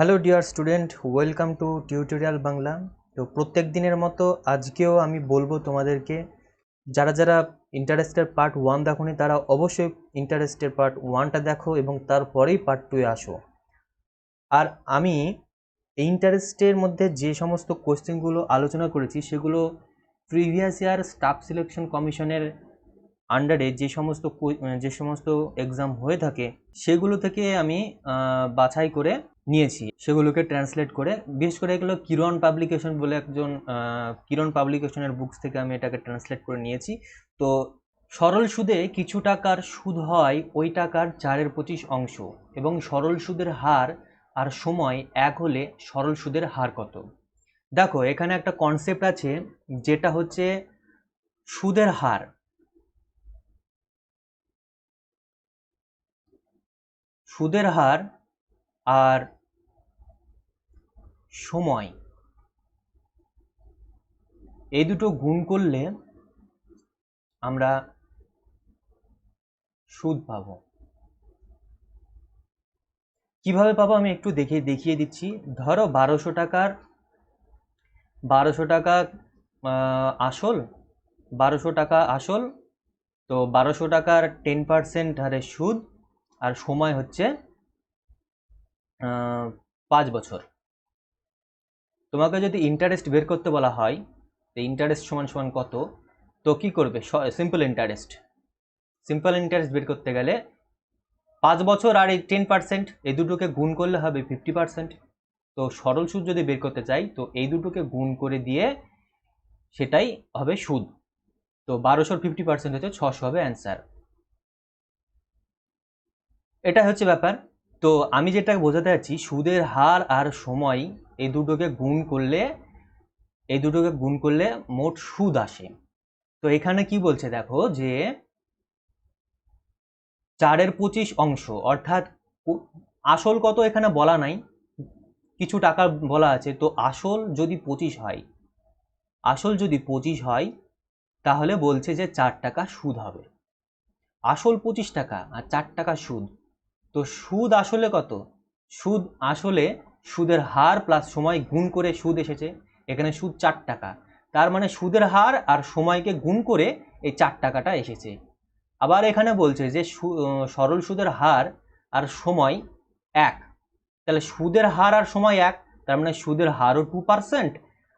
Hello dear student, welcome to tutorial Bangla. তো প্রত্যেক দিনের মতো আজকেও আমি বলবো তোমাদেরকে, যারা যারা ইন্টারেস্টের পার্ট 1 দেখোনি তারা অবশ্যই ইন্টারেস্টের পার্ট 1টা দেখো এবং তারপরেই পার্ট 2-এ আসো। আর আমি ইন্টারেস্টের মধ্যে যে সমস্ত কোশ্চেনগুলো আলোচনা করেছি সেগুলো প্রিভিয়াস ইয়ার স্টাফ সিলেকশন কমিশনের আন্ডারে যে সমস্ত এক্সাম হয়ে থাকে সেগুলো থেকে আমি বাছাই করে নিয়েছি, সেগুলোকে ট্রান্সলেট করে। বিশেষ করে এগুলো কিরণ পাবলিকেশন বলে একজন কিরণ পাবলিকেশনের বুকস থেকে আমি এটাকে ট্রান্সলেট করে নিয়েছি। তো সরল সুদে কিছু টাকার সুদ হয় ওই টাকার 4/25 এবং সরল সুদের হার আর সময় এক হলে সরল সুদের হার কত। দেখো, এখানে একটা কনসেপ্ট আছে যেটা হচ্ছে সুদের হার। সুদের হার আর সময় এই দুটো গুণ করলে আমরা সুদ পাবো। কিভাবে পাবো আমি একটু দেখিয়ে দিচ্ছি। ধরো 1200 টাকা আসল, 1200 টাকা আসল। তো 1200 টাকার 10% হারে সুদ, আর সময় হচ্ছে 5 বছর। তোমাকে যদি ইন্টারেস্ট বের করতে বলা হয়, ইন্টারেস্ট সমান সমান কত, তো কি করবে? সিম্পল ইন্টারেস্ট বের করতে গেলে 5 বছর আর এই 10% এই দুটোকে গুণ করলে হবে 50%। তো সরল সুদ যদি বের করতে চাই তো এই দুটোকে গুণ করে দিয়ে সেটাই হবে সুদ। তো 1200 50% হচ্ছে 600 হবে অ্যান্সার। এটা হচ্ছে ব্যাপার। তো আমি যেটা বোঝাতে চাচ্ছি, সুদের হার আর সময় এই দুটোকে গুণ করলে মোট সুদ আসে। তো এখানে কি বলছে দেখো, যে 4/25 অর্থাৎ আসল কত এখানে বলা নাই, কিছু টাকা বলা আছে। তো আসল যদি 25 হয় তাহলে বলছে যে 4 টাকা সুদ হবে। আসল 25 টাকা আর 4 টাকা সুদ। তো সুদ আসলে কত? সুদ আসলে সুদের হার প্লাস সময় গুণ করে সুদ এসেছে। এখানে সুদ 4 টাকা, তার মানে সুদের হার আর সময়কে গুণ করে এই 4 টাকাটা এসেছে। আবার এখানে বলছে যে সরল সুদের হার আর সময় এক, তাহলে সুদের হার আর সময় এক, তার মানে সুদের হারও 2%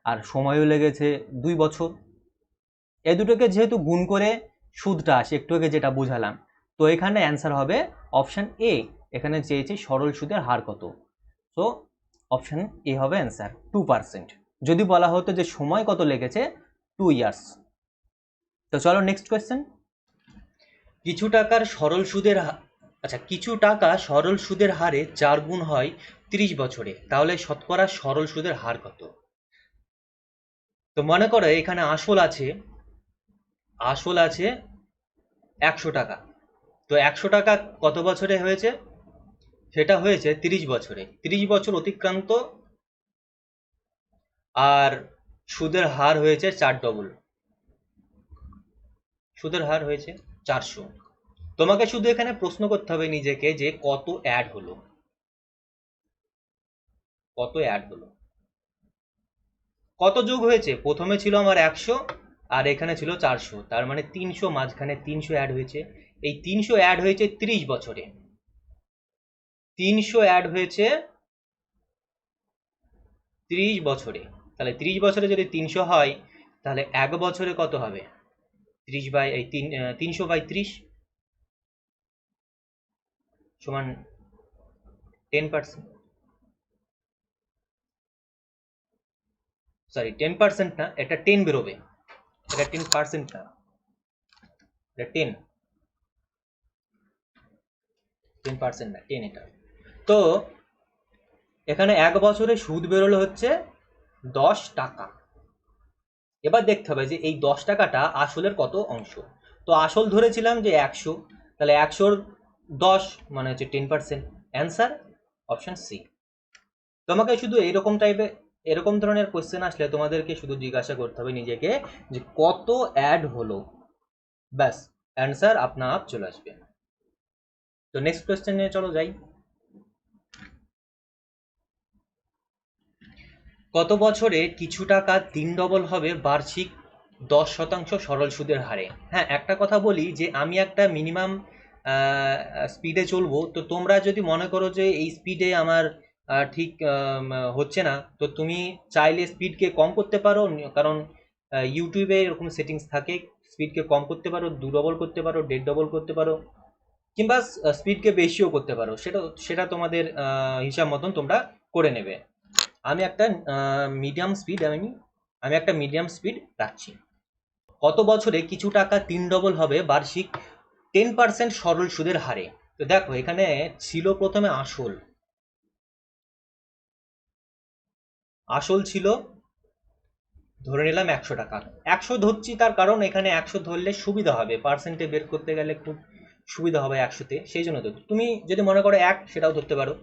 আর সময়ও লেগেছে 2 বছর। এই দুটোকে যেহেতু গুণ করে সুদটা আসে, একটু আগে যেটা বুঝালাম, তো এখানে অ্যান্সার হবে অপশান এ। এখানে চেয়েছি সরল সুদের হার কত, তো অপশান এ হবে অ্যান্সার 2%। যদি বলা হতো যে সময় কত লেগেছে, 2 ইয়ার্স। তো চলো নেক্সট কোয়েশ্চেন। কিছু টাকা সরল সুদের হারে 4 গুণ হয় 30 বছরে, তাহলে শতকরা সরল সুদের হার কত? তো মনে করো এখানে আসল আছে 100 টাকা। তো 100 টাকা কত বছরে হয়েছে? সেটা হয়েছে 30 বছরে। 30 বছর অতিক্রান্ত, আর সুদের হার হয়েছে 4 ডবল, সুদের হার হয়েছে 400। তোমাকে শুধু এখানে প্রশ্ন করতে হবে নিজেকে যে কত অ্যাড হলো, কত যোগ হয়েছে। প্রথমে ছিল আমার 100 আর এখানে ছিল 400, তার মানে 300, মাঝখানে 300 অ্যাড হয়েছে। এই 300 অ্যাড হয়েছে 30 বছরে, 300 অ্যাড হয়েছে 30 বছরে। তাহলে 30 বছরে যদি 300 হয় তাহলে এক বছরে কত হবে? 300/30 সমান 10%। সরি, 10% না, এটা 10 বেরোবে, এটা 10% না, এটা 10% না, 10 এটা। তো এখানে এক বছরে সুদ বেরোলো হচ্ছে 10 টাকা। এবার দেখতে হবে যে এই 10 টাকাটা আসলের কত অংশ। তো আসল ধরেছিলাম যে 100, তাহলে 100-র 10 মানে হচ্ছে 10%। Answer option C. তোমাকে শুধু এরকম ধরনের কোশ্চেন আসলে তোমাদেরকে শুধু জিজ্ঞাসা করতে হবে নিজেকে যে কত অ্যাড হলো, ব্যাস অ্যান্সার আপনা আপ চলে আসবে। তো নেক্সট কোশ্চেনে চলো যাই। কত বছরে কিছু টাকা 3 ডবল হবে বার্ষিক 10% সরল সুদের হারে? হ্যাঁ, একটা কথা বলি যে আমি একটা মিনিমাম স্পিডে চলবো। তো তোমরা যদি মনে করো যে এই স্পিডে আমার ঠিক হচ্ছে না, তো তুমি চাইলে স্পিডকে কম করতে পারো। কারণ ইউটিউবে এরকম সেটিংস থাকে, স্পিডকে কম করতে পারো, 2 ডবল করতে পারো, 1.5 ডবল করতে পারো, কিংবা স্পিডকে বেশিও করতে পারো। সেটা সেটা তোমাদের হিসাব মতন তোমরা করে নেবে। আমি একটা মিডিয়াম স্পিড রাখছি। কত বছরে কিছু টাকা 3 ডবল হবে বার্ষিক 10% সরল সুদের হারে? তো দেখো, এখানে ছিল প্রথমে আসল ছিল, ধরে নিলাম 100 টাকা। 100 ধরছি তার কারণ এখানে 100 ধরলে সুবিধা হবে, পার্সেন্টে বের করতে গেলে খুব সুবিধা হবে 100-তে, সেই জন্য। তো তুমি যদি মনে করো 1, সেটাও ধরতে পারো।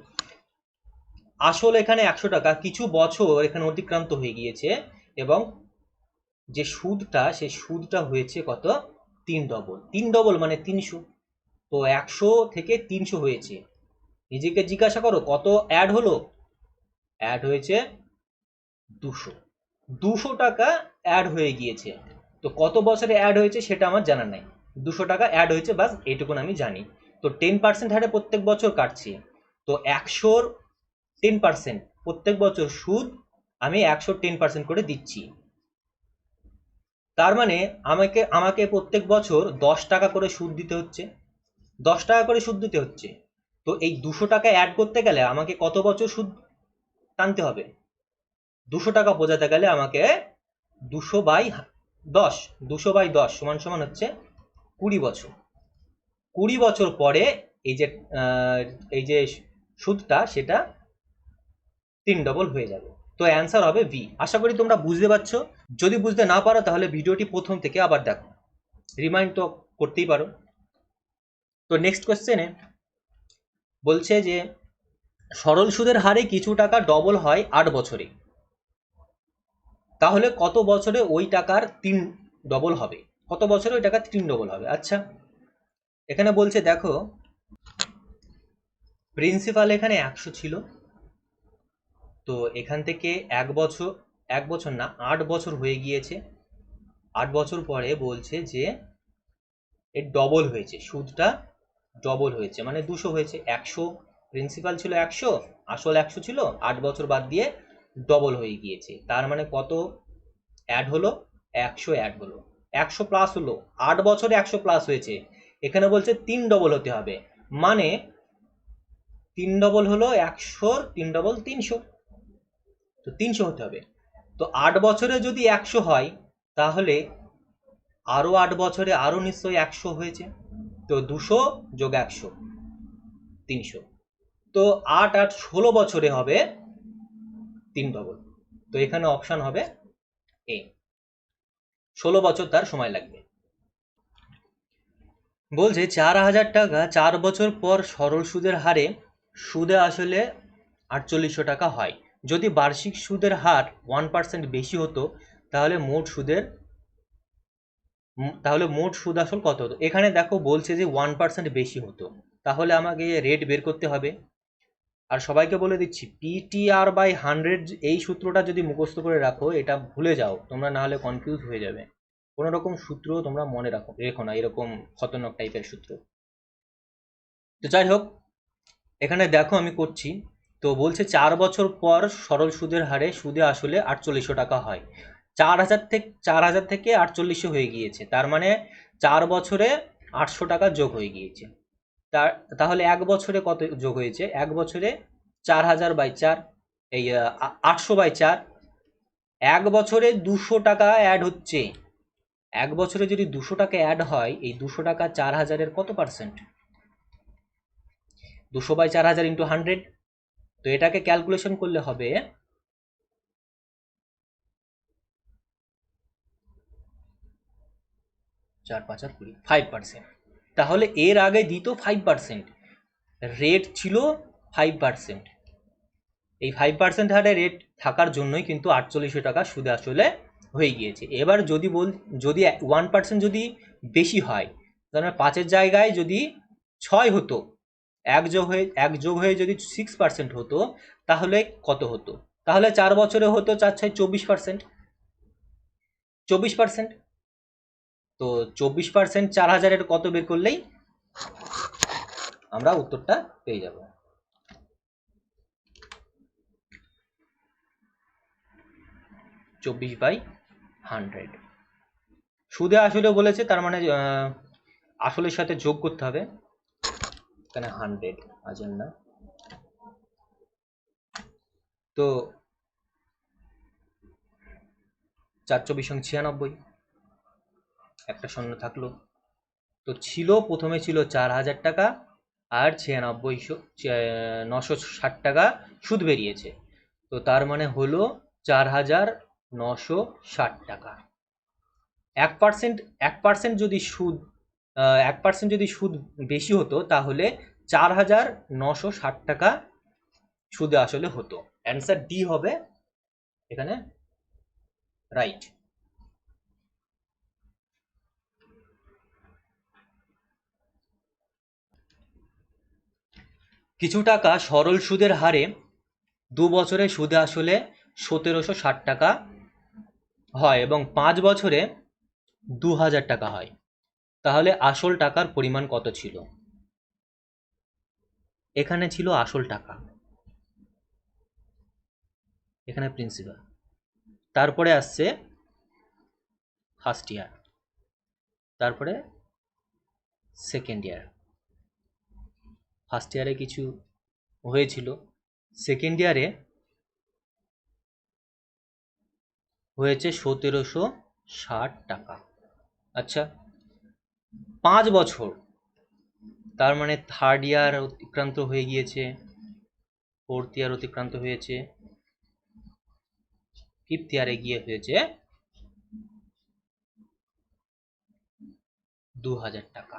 আসল এখানে 100 টাকা, কিছু বছর এখানে অতিক্রান্ত হয়ে গিয়েছে, এবং যে সুদটা, সেই সুদটা হয়েছে কত? 3 ডবল। 3 ডবল মানে 300। তো 100 থেকে 300 হয়েছে। নিজেকে জিজ্ঞাসা করো কত অ্যাড হলো? অ্যাড হয়েছে 200। 200 টাকা অ্যাড হয়ে গিয়েছে। তো কত বছরে অ্যাড হয়েছে সেটা আমার জানা নাই। 200 টাকা অ্যাড হয়েছে, বাস এইটুকুন আমি জানি। তো 10% হারে প্রত্যেক বছর কাটছি। তো 100-র 10% প্রত্যেক বছর সুদ আমি 100-র 10% করে দিচ্ছি। তার মানে আমাকে প্রত্যেক বছর 10 টাকা করে সুদ দিতে হচ্ছে। 10 টাকা করে সুদ দিতে হচ্ছে। তো এই 200 টাকা অ্যাড করতে গেলে আমাকে কত বছর সুদ টানতে হবে? 200 টাকা বোঝাতে গেলে আমাকে 200/10, 200/10 সমান সমান হচ্ছে 20 বছর। 20 বছর পরে এই যে এই যে সুদটা, সেটা 3 ডবল হয়ে যাবে। তো অ্যান্সার হবে বি। আশা করি তোমরা বুঝতে পারছো। যদি বুঝতে না পারো তাহলে ভিডিওটি প্রথম থেকে আবার দেখো, রিমাইন্ড তো করতেই পারো। তো নেক্সট কোশ্চেনে বলছে যে সরল সুদের হারে কিছু টাকা ডবল হয় 8 বছরে, তাহলে কত বছরে ওই টাকার 3 ডবল হবে? কত বছরে ওই টাকার 3 ডবল হবে? আচ্ছা, এখানে বলছে দেখো, প্রিন্সিপাল এখানে 100 ছিল। তো এখান থেকে 1 বছর না, 8 বছর হয়ে গিয়েছে। 8 বছর পরে বলছে যে এর ডবল হয়েছে, সুদটা ডবল হয়েছে, মানে 200 হয়েছে। 100 প্রিন্সিপাল ছিল, 100 আসল 100 ছিল, 8 বছর বাদ দিয়ে ডবল হয়ে গিয়েছে। তার মানে কত অ্যাড হলো? 100 অ্যাড হলো, 100 প্লাস হলো। 8 বছরে 100 প্লাস হয়েছে। এখানে বলছে 3 ডবল হতে হবে, মানে 3 ডবল হলো 100-র 3 ডবল 300। তো 300 হতে হবে। তো 8 বছরে যদি 100 হয়, তাহলে আরো 8 বছরে আরো নিশ্চয়ই 100 হয়েছে। তো 200 যোগ 100, 300। তো 8 8 16 বছরে হবে 3 ডবল। তো এখানে অপশন হবে এ, 16 বছর তার সময় লাগবে। বলছে 4,000 টাকা 4 বছর পর সরল সুদের হারে সুদে আসলে 4800 টাকা হয়। যদি বার্ষিক সুদের হার 1% বেশি হতো, তাহলে মোট সুদ আসল কত হতো? এখানে দেখো বলছে যে 1% বেশি হতো, তাহলে আমাকে রেট বের করতে হবে। আর সবাইকে বলে দিচ্ছি, PTR/100 এই সূত্রটা যদি মুখস্থ করে রাখো, এটা ভুলে যাও তোমরা, না হলে কনফিউজ হয়ে যাবে। কোনো রকম সূত্র তোমরা মনে রেখো না, এরকম খতরনাক টাইপের সূত্র। তো যাই হোক, এখানে দেখো আমি করছি। তো বলছে 4 বছর পর সরল সুদের হারে সুদে আসলে 4800 টাকা হয়। 4,000 থেকে 4800 হয়ে গিয়েছে, তার মানে 4 বছরে 800 টাকা যোগ হয়ে গিয়েছে। তাহলে 1 বছরে কত যোগ হয়েছে? 1 বছরে 4000/4, এই 800/4। 1 বছরে 200 টাকা অ্যাড হচ্ছে। 1 বছরে যদি 200 টাকা অ্যাড হয়, এই 200 টাকা 4000-এর কত পার্সেন্ট? 200/4000 ইন্টু 100। তো এটাকে ক্যালকুলেশন করলে হবে 4 5 আর 20, 5%। তাহলে এর আগে দিত 5%, রেট ছিল 5%। এই 5% হারে রেট থাকার জন্যই কিন্তু 4800 টাকা সুদে আসলে হয়ে গিয়েছে। এবার যদি 1% যদি বেশি হয়, তাহলে 5-এর জায়গায় যদি 6 হতো, এক যোগ হয়ে যদি 6% হতো, তাহলে কত হতো? তাহলে 4 বছরে হতো 4 6 24%। 24%, তো 24% 4000-এর কত বের করলেই আমরা উত্তরটা পেয়ে যাব। চব্বিশ বাই 100। সুদে আসলে বলেছে, তার মানে আসলের সাথে যোগ করতে হবে, এখানে 100 আছেন না, তো 4 24 96, একটা শূন্য থাকলো। তো ছিল, প্রথমে ছিল 4000 টাকা আর 960 টাকা সুদ বেরিয়েছে, তো তার মানে হলো 4960 টাকা। 1% 1% যদি সুদ 1% যদি সুদ বেশি হতো তাহলে 4960 টাকা সুদে আসলে হতো। অ্যান্সার ডি হবে এখানে রাইট। কিছু টাকা সরল সুদের হারে 2 বছরে সুদে আসলে 1760 টাকা হয় এবং 5 বছরে 2000 টাকা হয়, তাহলে আসল টাকার পরিমাণ কত ছিল? এখানে ছিল আসল টাকা, এখানে প্রিন্সিপাল, তারপরে আসছে ফার্স্ট ইয়ার, তারপরে সেকেন্ড ইয়ার। ফার্স্ট ইয়ারে কিছু হয়েছিল, সেকেন্ড ইয়ারে হয়েছে 1760 টাকা। আচ্ছা, 5 বছর, তার মানে থার্ড ইয়ার অতিক্রান্ত হয়ে গিয়েছে, ফোর্থ ইয়ার অতিক্রান্ত হয়েছে, ফিফথ ইয়ারে গিয়ে হয়েছে 2000 টাকা।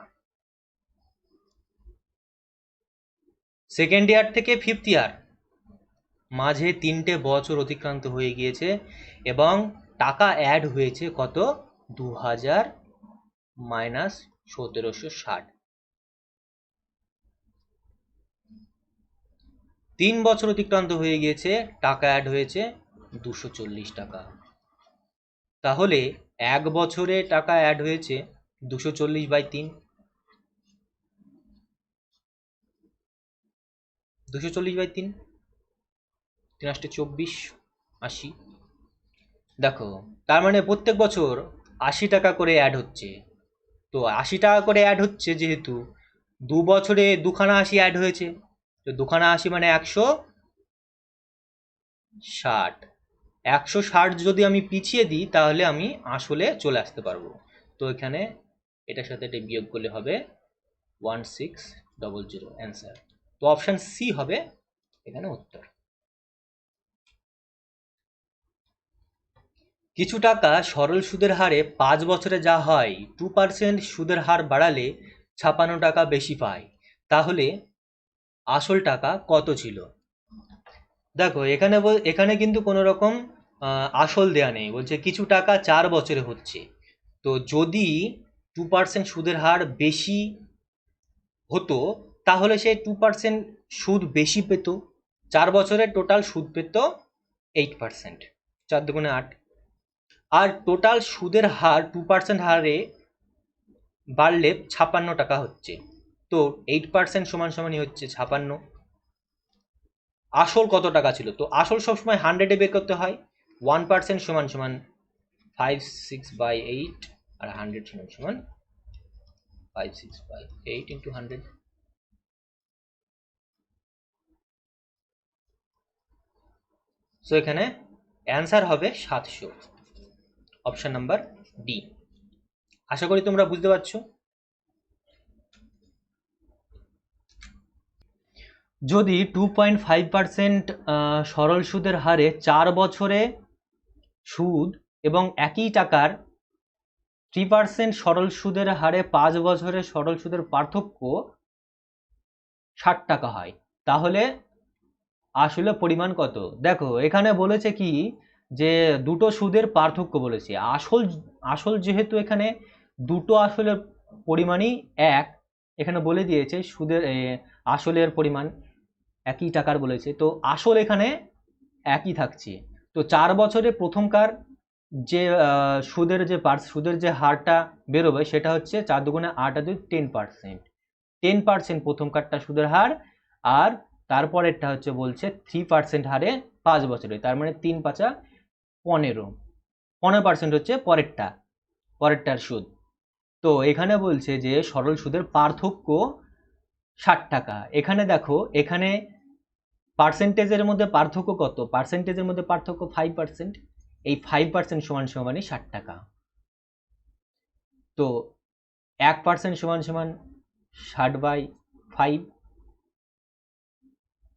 সেকেন্ড ইয়ার থেকে ফিফথ ইয়ার মাঝে 3টে বছর অতিক্রান্ত হয়ে গিয়েছে এবং টাকা অ্যাড হয়েছে কত? 2000 মাইনাস 1760। 3 বছর অতিক্রান্ত হয়ে গিয়েছে, টাকা অ্যাড হয়েছে 240 টাকা। তাহলে 1 বছরে টাকা অ্যাড হয়েছে 240 বাই 3, 240 বাই 3, 3 8 24, 80। দেখো, তার মানে প্রত্যেক বছর 80 টাকা করে অ্যাড হচ্ছে, তো 80 টাকা করে অ্যাড হচ্ছে যেহেতু 2 বছরে দুখানা 80 অ্যাড হয়েছে, তো দুখানা 80 মানে 160। 160 যদি আমি পিছিয়ে দিই তাহলে আমি আসলে চলে আসতে পারবো, তো এখানে এটার সাথে এটা বিয়োগ করলে হবে 1600 অ্যান্সার। তো অপশন সি হবে এখানে উত্তর। কিছু টাকা সরল সুদের হারে 5 বছরে যা হয় 2% সুদের হার বাড়ালে 56 টাকা বেশি পায়, তাহলে আসল টাকা কত ছিল? দেখো, এখানে কিন্তু কোনো রকম আসল দেয়া নেই, বলছে কিছু টাকা 4 বছরে হচ্ছে, তো যদি 2% সুদের হার বেশি হতো তাহলে সে 2% সুদ বেশি পেত, 4 বছরে টোটাল সুদ পেত 8%, 4 দুগুণে 8, আর টোটাল সুদের হার 2% হারে বাড়লে 56 টাকা হচ্ছে, তো 8% সমান সমানই হচ্ছে 56। আসল কত টাকা ছিল? তো আসল সবসময় 100-এ বের করতে হয়, 1% সমান সমান 56/8 আর 100 সমান সমান 56/8 ইন্টু 100। সো এখানে অ্যান্সার হবে 700, অপশন নাম্বার ডি। আশা করি তোমরা বুঝতে পারছো। যদি 2.5% সরল সুদের হারে 4 বছরে সুদ এবং একই টাকার 3% সরল সুদের হারে 5 বছরে সরল সুদের পার্থক্য 60 টাকা হয়, তাহলে আসলে পরিমাণ কত? দেখো, এখানে বলেছে কি যে দুটো সুদের পার্থক্য বলেছে, আসল যেহেতু এখানে দুটো আসলের পরিমাণই এক, এখানে বলে দিয়েছে সুদের আসলের পরিমাণ একই টাকার বলেছে, তো আসল এখানে একই থাকছে। তো 4 বছরে প্রথমকার যে সুদের যে হারটা বেরোবে সেটা হচ্ছে 4 দুগুণে 8 আর 2 10%। 10% প্রথম কার্ডটা সুদের হার, আর তারপরেরটা হচ্ছে বলছে 3% হারে 5 বছরে, তার মানে 3 5 15% হচ্ছে পরেরটার সুদ। তো এখানে বলছে যে সরল সুদের পার্থক্য 60 টাকা। এখানে দেখো, এখানে পার্সেন্টেজের মধ্যে পার্থক্য কত? পার্সেন্টেজের মধ্যে পার্থক্য 5%। এই 5% সমান সমানই 60 টাকা। তো 1% সমান সমান 60/5,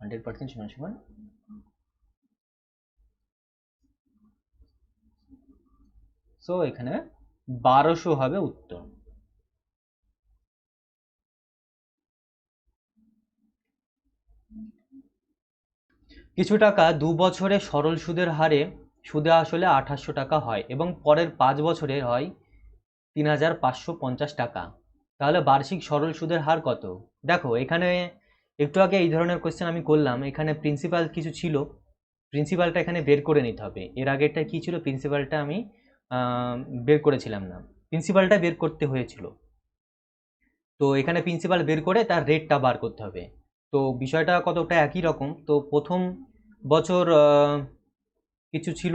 100% সমান সমান, সো এখানে 1200 হবে উত্তর। কিছু টাকা 2 বছরে সরল সুদের হারে সুদে আসলে 2800 টাকা হয় এবং পরের 5 বছরে হয় 3550 টাকা। তাহলে বার্ষিক সরল সুদের হার কত? দেখো এখানে একটু আগে এই ধরনের কোয়েশ্চেন আমি করলাম, এখানে প্রিন্সিপাল কিছু ছিল, প্রিন্সিপালটা এখানে বের করে নিতে হবে। এর আগেরটা কি ছিল? প্রিন্সিপালটা আমি বের করেছিলাম না, প্রিন্সিপালটা বের করতে হয়েছিল। তো এখানে প্রিন্সিপাল বের করে তার রেটটা বার করতে হবে। তো বিষয়টা কতটা একই রকম। তো প্রথম বছর কিছু ছিল,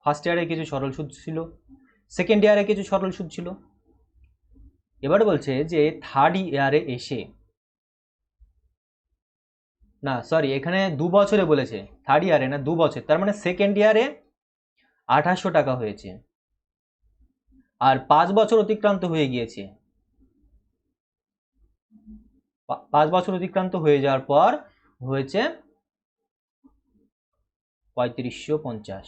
ফার্স্ট ইয়ারে কিছু সরল সুদ ছিল, সেকেন্ড ইয়ারে কিছু সরল সুদ ছিল। এবার বলছে যে থার্ড ইয়ারে এসে, না সরি, এখানে 2 বছরে বলেছে, থার্ড ইয়ারে না, 2 বছর, তার মানে সেকেন্ড ইয়ারে 2800 টাকা হয়েছে, আর 5 বছর অতিক্রান্ত হয়ে গিয়েছে। 5 বছর অতিক্রান্ত হয়ে যাওয়ার পর হয়েছে 3550।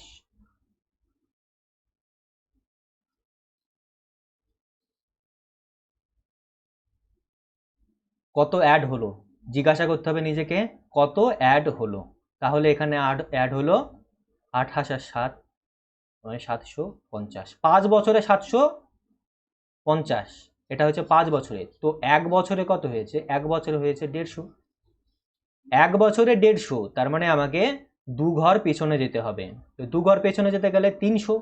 কত অ্যাড হলো জিজ্ঞাসা করতে হবে নিজেকে, কত অ্যাড হলো। তাহলে এখানে অ্যাড হলো 28 আর 7 মানে 750, 5 বছরে 750, এটা হচ্ছে 5 বছরে। তো 1 বছরে কত হয়েছে? 1 বছরে হয়েছে 150। 1 বছরে 150, তার মানে আমাকে 2 ঘর পেছনে যেতে হবে। তো 2 ঘর পেছনে যেতে গেলে 300।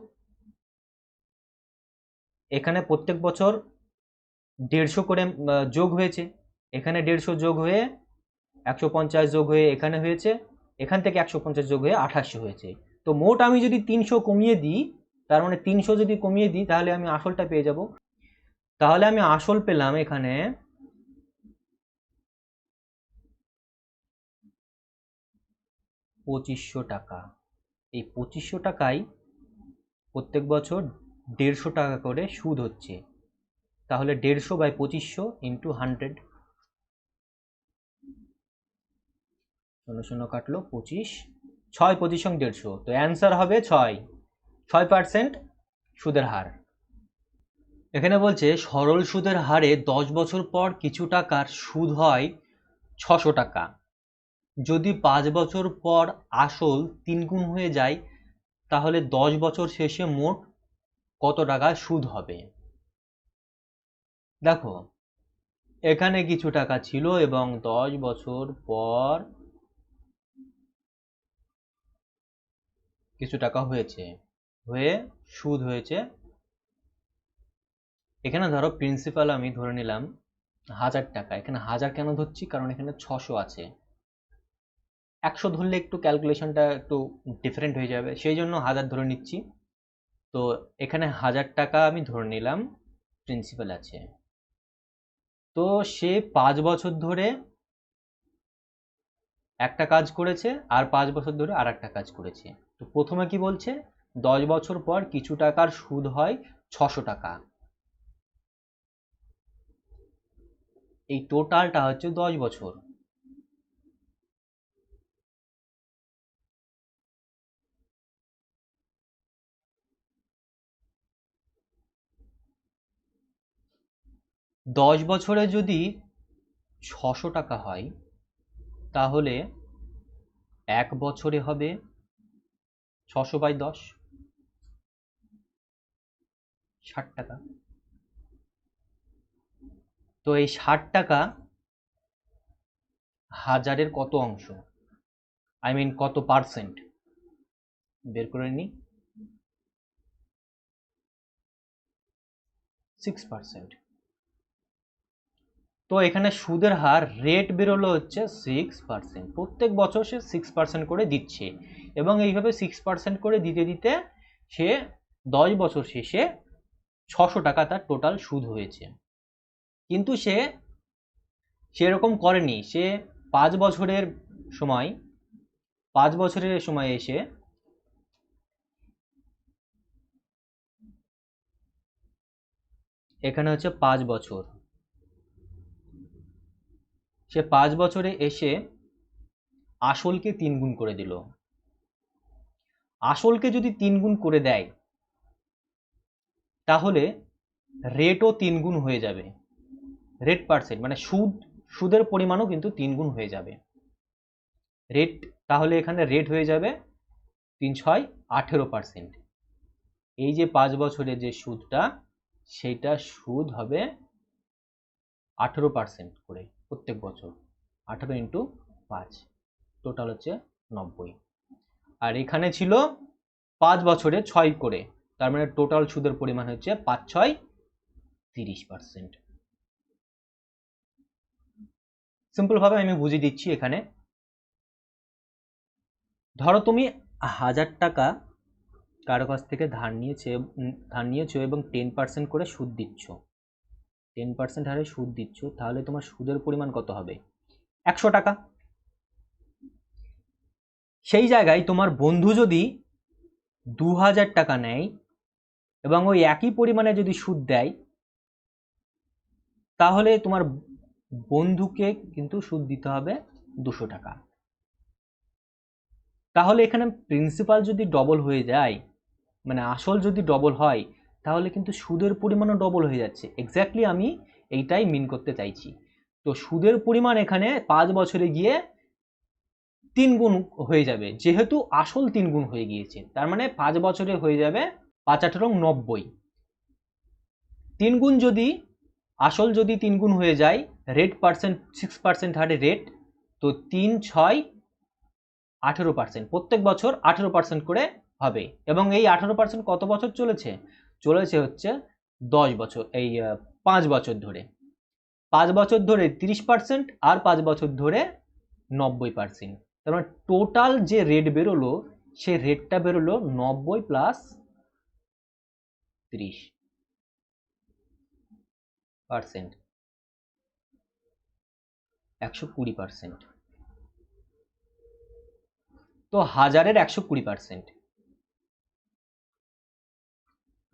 এখানে প্রত্যেক বছর 150 করে যোগ হয়েছে, এখানে 150 যোগ হয়ে 150 যোগ হয়ে এখানে হয়েছে, এখান থেকে 150 যোগ হয়ে 2800 হয়েছে। তো মোট আমি যদি 300 কমিয়ে দিই, তার মানে 300 যদি কমিয়ে দিই তাহলে আমি আসলটা পেয়ে যাব। তাহলে আমি আসল পেলাম এখানে 2500 টাকা। এই 2500 টাকায় প্রত্যেক বছর 150 টাকা করে সুদ হচ্ছে। তাহলে 150/2500 ইন্টু 100, শূন্য শূন্য কাটলো 25, 6 25 150, তো অ্যান্সার হবে 6% সুদের হার। এখানে বলছে সরল সুদের হারে 10 বছর পর কিছু টাকার সুদ হয় 600 টাকা। যদি 5 বছর পর আসল 3 গুণ হয়ে যায় তাহলে 10 বছর শেষে মোট কত টাকা সুদ হবে? দেখো এখানে কিছু টাকা ছিল এবং 10 বছর পর কিছু টাকা হয়েছে, হয়ে সুদ হয়েছে। এখানে ধরো প্রিন্সিপাল আমি ধরে নিলাম 1000 টাকা। এখানে 1000 কেন ধরছি? কারণ এখানে 600 আছে। 100 ধরলে একটু ক্যালকুলেশনটা একটু ডিফারেন্ট হয়ে যাবে, সেই জন্য 1000 ধরে নিচ্ছি। তো এখানে 1000 টাকা আমি ধরে নিলাম প্রিন্সিপাল আছে। তো সে 5 বছর ধরে একটা কাজ করেছে আর 5 বছর ধরে আর একটা কাজ করেছে। তো প্রথমে কি বলছে? 10 বছর পর কিছু টাকার সুদ হয় 600 টাকা। এই টোটালটা হচ্ছে 10 বছর। 10 বছরে যদি 600 টাকা হয় তাহলে 1 বছরে হবে 600/10, 60 টাকা। তো এই 60 টাকা হাজারের কত অংশ? আই মিন কত পার্সেন্ট বের করে নি, 6%। তো এখানে সুদের হার রেট বেরোলো হচ্ছে 6%। প্রত্যেক বছর সে 6% করে দিচ্ছে এবং এইভাবে 6% করে দিতে দিতে সে 10 বছর শেষে 600 টাকা তার টোটাল সুদ হয়েছে। কিন্তু সে সেরকম করেনি, সে 5 বছরের সময় এসে এখানে হচ্ছে 5 বছর, সে 5 বছরে এসে আসলকে 3 গুণ করে দিল। আসলকে যদি 3 গুণ করে দেয় তাহলে রেটও 3 গুণ হয়ে যাবে, রেট পার্সেন্ট মানে সুদের পরিমাণও কিন্তু 3 গুণ হয়ে যাবে। রেট তাহলে এখানে রেট হয়ে যাবে 3 6 18%। এই যে 5 বছরের যে সুদটা সেটা সুদ হবে 18% করে প্রত্যেক বছর, 18 ইন্টু 5 টোটাল হচ্ছে 90। আর এখানে ছিল 5 বছরে 6 করে, তার মানে টোটাল সুদের পরিমাণ হচ্ছে 5 6 30%। সিম্পল ভাবে আমি বুঝিয়ে দিচ্ছি। এখানে ধরো তুমি 1000 টাকা কারো কাছ থেকে ধার নিয়েছো এবং 10% করে সুদ দিচ্ছ, 10% হারে সুদ দিচ্ছ, তাহলে তোমার সুদের পরিমাণ কত হবে? 100 টাকা। সেই জায়গায় তোমার বন্ধু যদি 2000 টাকা নেয় এবং ওই একই পরিমাণে যদি সুদ দেয়, তাহলে তোমার বন্ধুকে কিন্তু সুদ দিতে হবে 200 টাকা। তাহলে এখানে প্রিন্সিপাল যদি ডবল হয়ে যায়, মানে আসল যদি ডবল হয়, তাহলে কিন্তু সুদের পরিমাণও ডবল হয়ে যাচ্ছে। এক্স্যাক্টলি আমি এইটাই মিন করতে চাইছি। তো সুদের পরিমাণ এখানে 5 বছরে গিয়ে 3 গুণ হয়ে যাবে, যেহেতু আসল 3 গুণ হয়ে গিয়েছে। তার মানে 5 বছরে হয়ে যাবে 5 18 90। 3 গুণ যদি আসল যদি 3 গুণ হয়ে যায়, রেট পার্সেন্ট 6% হারে রেট, তো 3 6 18%, প্রত্যেক বছর 18% করে হবে। এবং এই 18% কত বছর চলেছে? চলেছে হচ্ছে 10 বছর, এই 5 বছর ধরে। 5 বছর ধরে 30% আর 5 বছর ধরে 90%। তার মানে টোটাল যে রেট বেরোলো, সে রেটটা বেরোলো 90 প্লাস 30%, 120%। তো 1000-এর 120%,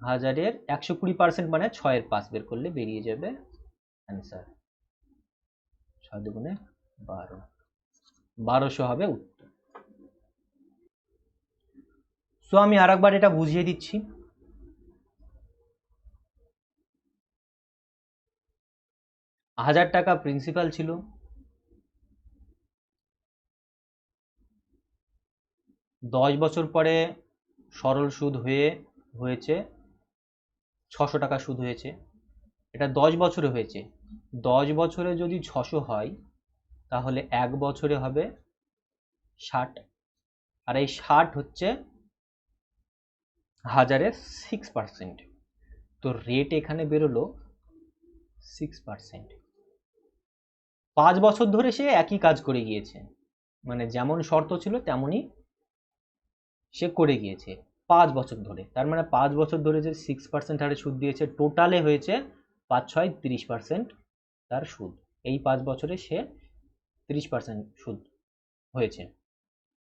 1000-এর 120% মানে 6-এর 5 বের করলে বেরিয়ে যাবে অ্যান্সার 6 দুগুণে 12, 1200 হবে উত্তর। সো আমি আরেকবার এটা বুঝিয়ে দিচ্ছি। 1000 টাকা প্রিন্সিপাল ছিল, 10 বছর পরে সরল সুদ হয়েছে 600 টাকা সুদ হয়েছে। এটা 10 বছরে হয়েছে। 10 বছরে যদি 600 হয়, তাহলে 1 বছরে হবে 60। আর এই 60 হচ্ছে 1000-এর 6%। তো রেট এখানে বেরোলো 6%। 5 বছর ধরে সে একই কাজ করে গিয়েছে, মানে যেমন শর্ত ছিল তেমনই সে করে গিয়েছে 5 বছর ধরে। তার মানে 5 বছর ধরে যে 6% হারে সুদ দিয়েছে, টোটালে হয়েছে 5 6 30% তার সুদ। এই 5 বছরে সে 30% সুদ হয়েছে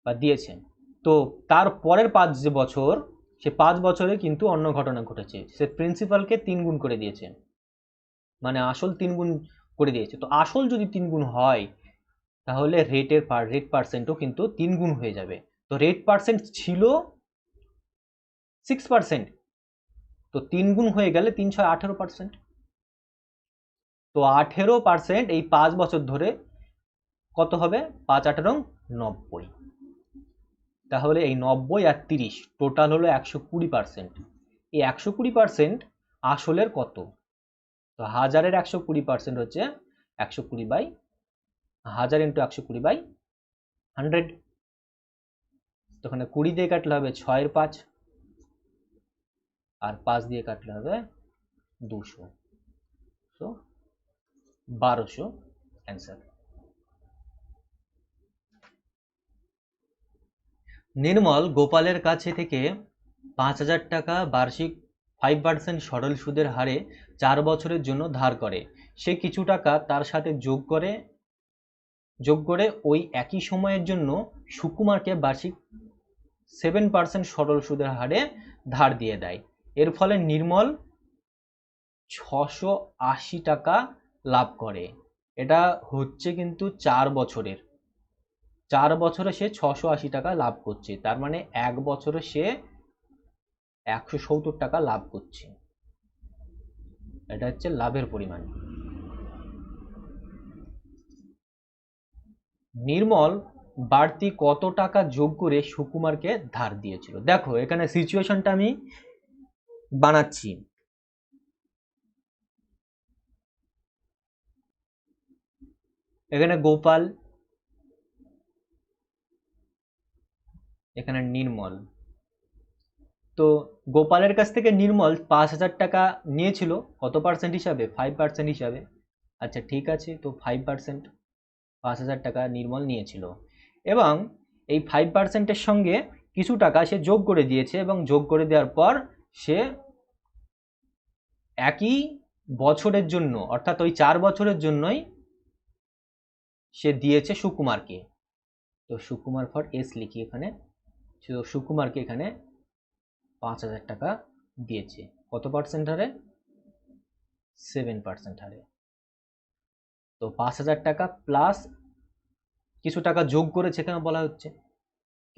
বা দিয়েছে। তো তার পরের 5 যে বছর, সে 5 বছরে কিন্তু অন্য ঘটনা ঘটেছে, সে প্রিন্সিপালকে 3 গুণ করে দিয়েছে, মানে আসল 3 গুণ করে দিয়েছে। তো আসল যদি 3 গুণ হয়, তাহলে রেট পার্সেন্টও কিন্তু 3 গুণ হয়ে যাবে। তো রেট পার্সেন্ট ছিল 6%, তো 3 গুণ হয়ে গেলে 3 6 18%। তো 18% এই 5 বছর ধরে কত হবে? 5 18 90। তাহলে এই 90 আর 30 টোটাল হলো 120%। এই 120% আসলের কত? তো 1000-এর 120% হচ্ছে 120 বাই 1000 ইন্টু 120 বাই 100। তো এখানে 20 দিয়ে কাটলে হবে 6 এর 5, আর 5 দিয়ে কাটলে হবে 200, সো 1200 অ্যান্সার। নির্মল গোপালের কাছে থেকে 5,000 টাকা বার্ষিক 5% সরল সুদের হারে 4 বছরের জন্য ধার করে। সে কিছু টাকা তার সাথে যোগ করে ওই একই সময়ের জন্য সুকুমারকে বার্ষিক 7% সরল সুদের হারে ধার দিয়ে দেয়। এর ফলে নির্মল 680 টাকা লাভ করে। এটা হচ্ছে কিন্তু 4 বছরের, 4 বছরে সে 680 টাকা লাভ করছে, তার মানে 1 বছরে সে 170 টাকা লাভ করছে। এটা হচ্ছে লাভের পরিমাণ। নির্মল বাড়তি কত টাকা যোগ করে সুকুমারকে ধার দিয়েছিল? দেখো এখানে সিচুয়েশনটা আমি বানাচ্ছি। এখানে গোপাল, এখানে নির্মল। তো গোপালের কাছ থেকে নির্মল 5,000 টাকা নিয়েছিল কত পার্সেন্ট হিসাবে? 5% হিসাবে। আচ্ছা ঠিক আছে, তো 5%, 5,000 টাকা নির্মল নিয়েছিল এবং এই 5%-এর সঙ্গে কিছু টাকা সে যোগ করে দিয়েছে, এবং যোগ করে দেওয়ার পর সে একই বছরের জন্য, অর্থাৎ ওই 4 বছরের জন্যই সে দিয়েছে সুকুমারকে। তো সুকুমার ফর এস লিখি এখানে, সুকুমারকে এখানে 5,000 টাকা দিয়েছে কত পার্সেন্ট হারে? 7% হারে। তো 5,000 টাকা প্লাস কিছু টাকা যোগ করেছে, এখানে বলা হচ্ছে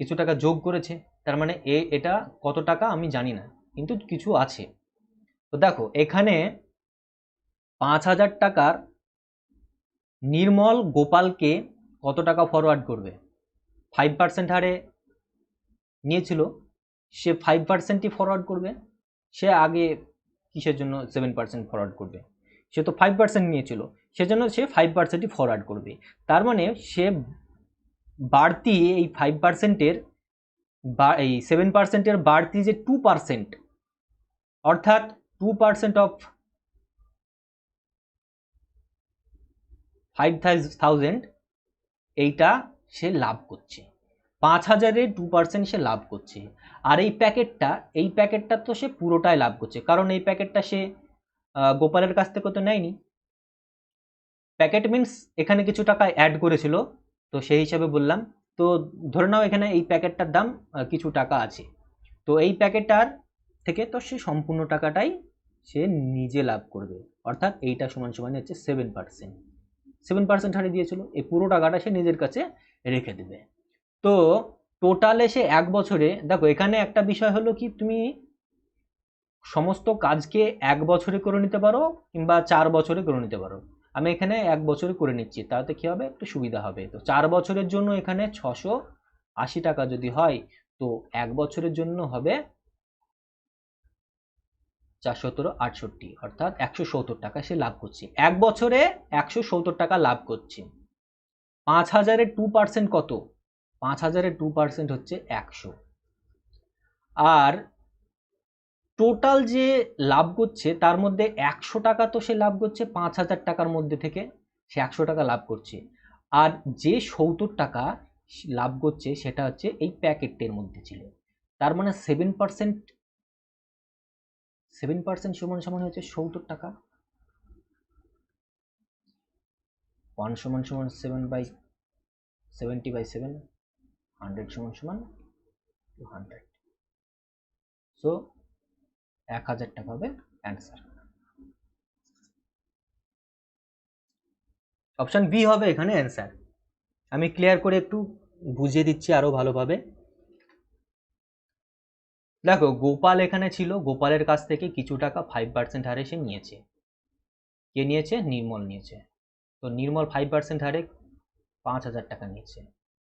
কিছু টাকা যোগ করেছে, তার মানে এটা কত টাকা আমি জানি না, কিন্তু কিছু আছে। তো দেখো এখানে 5,000 টাকার নির্মল গোপালকে কত টাকা ফরওয়ার্ড করবে? 5% হারে নিয়েছিল, সে 5%ই ফরওয়ার্ড করবে। সে আগে কিসের জন্য 7% ফরওয়ার্ড করবে? সে তো 5% নিয়েছিল, সেজন্য সে 5%ই ফরওয়ার্ড করবে। তার মানে সে বাড়তি এই 5%-এর বা এই 7%-এর বাড়তি যে 2%, অর্থাৎ 2% অফ 5,000, এইটা সে লাভ করছে। 5,000-এর 2% সে লাভ করছে। আর এই প্যাকেটটা তো সে পুরোটাই লাভ করছে, কারণ এই প্যাকেটটা সে গোপালের কাছ থেকে তো নেয়নি। প্যাকেট মিনস এখানে কিছু টাকা অ্যাড করেছিল, তো সেই হিসাবে বললাম। তো ধরে নাও এখানে এই প্যাকেটটার দাম কিছু টাকা আছে, তো এই প্যাকেটটার থেকে তো সে সম্পূর্ণ টাকাটাই সে নিজে লাভ করবে, অর্থাৎ এইটা সমান সমান হচ্ছে 7%। 7% হারে দিয়েছিল, এই পুরো টাকাটা সে নিজের কাছে রেখে দেবে। তো টোটালে সে 1 বছরে, দেখো এখানে একটা বিষয় হলো কি, তুমি সমস্ত কাজকে 1 বছরে করে নিতে পারো কিংবা 4 বছরে করে নিতে পারো। আমি এখানে 1 বছরে করে নিচ্ছি, তাতে কি হবে, একটু সুবিধা হবে। তো 4 বছরের জন্য এখানে 680 টাকা যদি হয়, তো 1 বছরের জন্য হবে 4/68, অর্থাৎ 170 টাকা সে লাভ করছে। 1 বছরে 170 টাকা লাভ করছে। 5,000-এর 2% কত? 5,000-এর 2% হচ্ছে 100। আর টোটাল যে লাভ করছে তার মধ্যে 100 টাকা তো সে লাভ করছে 5,000 টাকার মধ্যে থেকে, সে 100 টাকা লাভ করছে। আর যে 70 টাকা লাভ করছে সেটা হচ্ছে এই প্যাকেটের মধ্যে ছিল। তার মানে 7% সমান সমান হচ্ছে 70 টাকা। 1 সমান সমান 70/7, 100 সমান সমান 200। সো 1,000 টাকা হবে অ্যান্সার। অপশন বি হবে এখানে অ্যান্সার। আমি ক্লিয়ার করে একটু বুঝিয়ে দিচ্ছি আরো ভালোভাবে। দেখো গোপাল এখানে ছিল, গোপালের কাছ থেকে কিছু টাকা 5% হারে সে নিয়েছে। কে নিয়েছে? নির্মল নিয়েছে। তো নির্মল 5% হারে 5,000 টাকা নিয়েছে।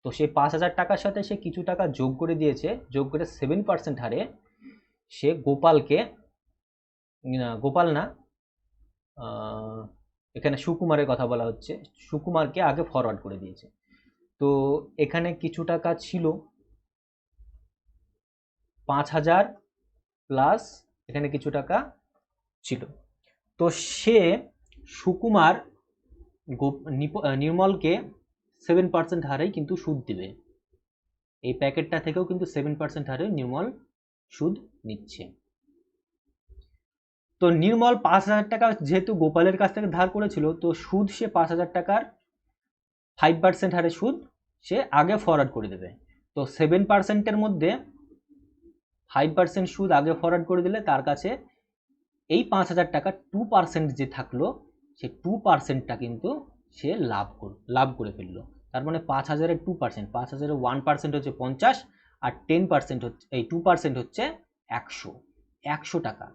তো সেই 5,000 টাকার সাথে সে কিছু টাকা যোগ করে দিয়েছে, যোগ করে 7% হারে সে গোপালকে, গোপাল না, এখানে সুকুমারের কথা বলা হচ্ছে, সুকুমারকে আগে ফরওয়ার্ড করে দিয়েছে। তো এখানে কিছু টাকা ছিল, 5,000 প্লাস এখানে কিছু টাকা ছিল। তো সে সুকুমার নির্মলকে 7% হারেই কিন্তু সুদ দিবে। এই প্যাকেটটা থেকেও কিন্তু 7% হারে নির্মল সুদ নিচ্ছে। তো নির্মল 5,000 টাকা যেহেতু গোপালের কাছ থেকে ধার করেছিল, তো সুদ সে 5,000 টাকার 5% হারে সুদ সে আগে ফরওয়ার্ড করে দেবে। তো 7%-এর মধ্যে 5% সুদ আগে ফরওয়ার্ড করে দিলে তার কাছে এই 5,000 টাকা 2% যে থাকলো, সে 2%টা কিন্তু সে লাভ করে ফেললো। তার মানে 5,000-এর 2%, 5,000-এর 1% হচ্ছে 50, আর 10% হচ্ছে, এই 2% হচ্ছে 100 টাকা।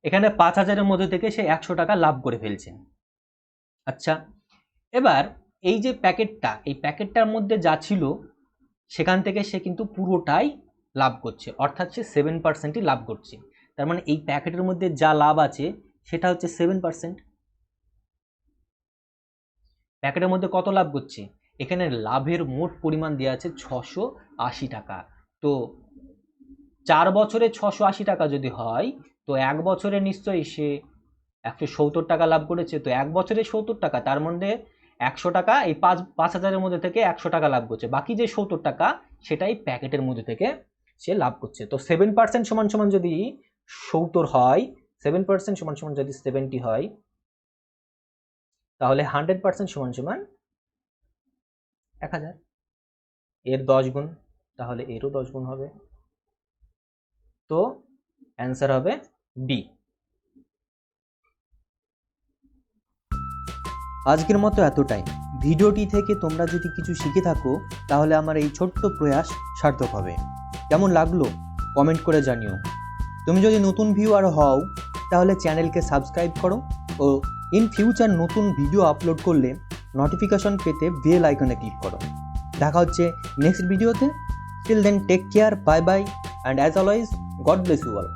এখানে 5,000-এর মধ্যে থেকে সে 100 টাকা লাভ করে ফেলছে। আচ্ছা, এবার এই যে প্যাকেটটা, এই প্যাকেটটার মধ্যে যা ছিল সেখান থেকে সে কিন্তু পুরোটাই লাভ করছে, অর্থাৎ সে 7%ই লাভ করছে। তার মানে এই প্যাকেটের মধ্যে যা লাভ আছে সেটা হচ্ছে 7%। প্যাকেটের মধ্যে কত লাভ করছে? এখানে লাভের মোট পরিমাণ দেওয়া আছে 680 টাকা। তো 4 বছরে 680 টাকা যদি হয়, তো 1 বছরে নিশ্চয়ই সে 170 টাকা লাভ করেছে। তো 1 বছরে 70 টাকা, তার মধ্যে 100 টাকা এই 5,000-এর মধ্যে থেকে 100 টাকা লাভ করছে। বাকি যে 70 টাকা সেটাই প্যাকেটের মধ্যে থেকে সে লাভ করছে। তো 7% সমান সমান যদি 70 হয়, 7% সমান সমান যদি 70 হয়, তাহলে 100% সমান সমান 1000। এর 10 গুণ, তাহলে এরও 10 গুণ হবে। তো অ্যান্সার হবে বি। আজকের মতো এতটাই। ভিডিওটি থেকে তোমরা যদি কিছু শিখে থাকো তাহলে আমার এই ছোট্ট প্রয়াস সার্থক হবে। কেমন লাগলো কমেন্ট করে জানিও। তুমি যদি নতুন ভিউয়ার হও তাহলে চ্যানেলকে সাবস্ক্রাইব করো ও ইন ফিউচার নতুন ভিডিও আপলোড করলে নোটিফিকেশন পেতে বেল আইকনে ক্লিক করো। দেখা হচ্ছে নেক্সট ভিডিওতে। Till then take care, bye bye, and as always God bless you all.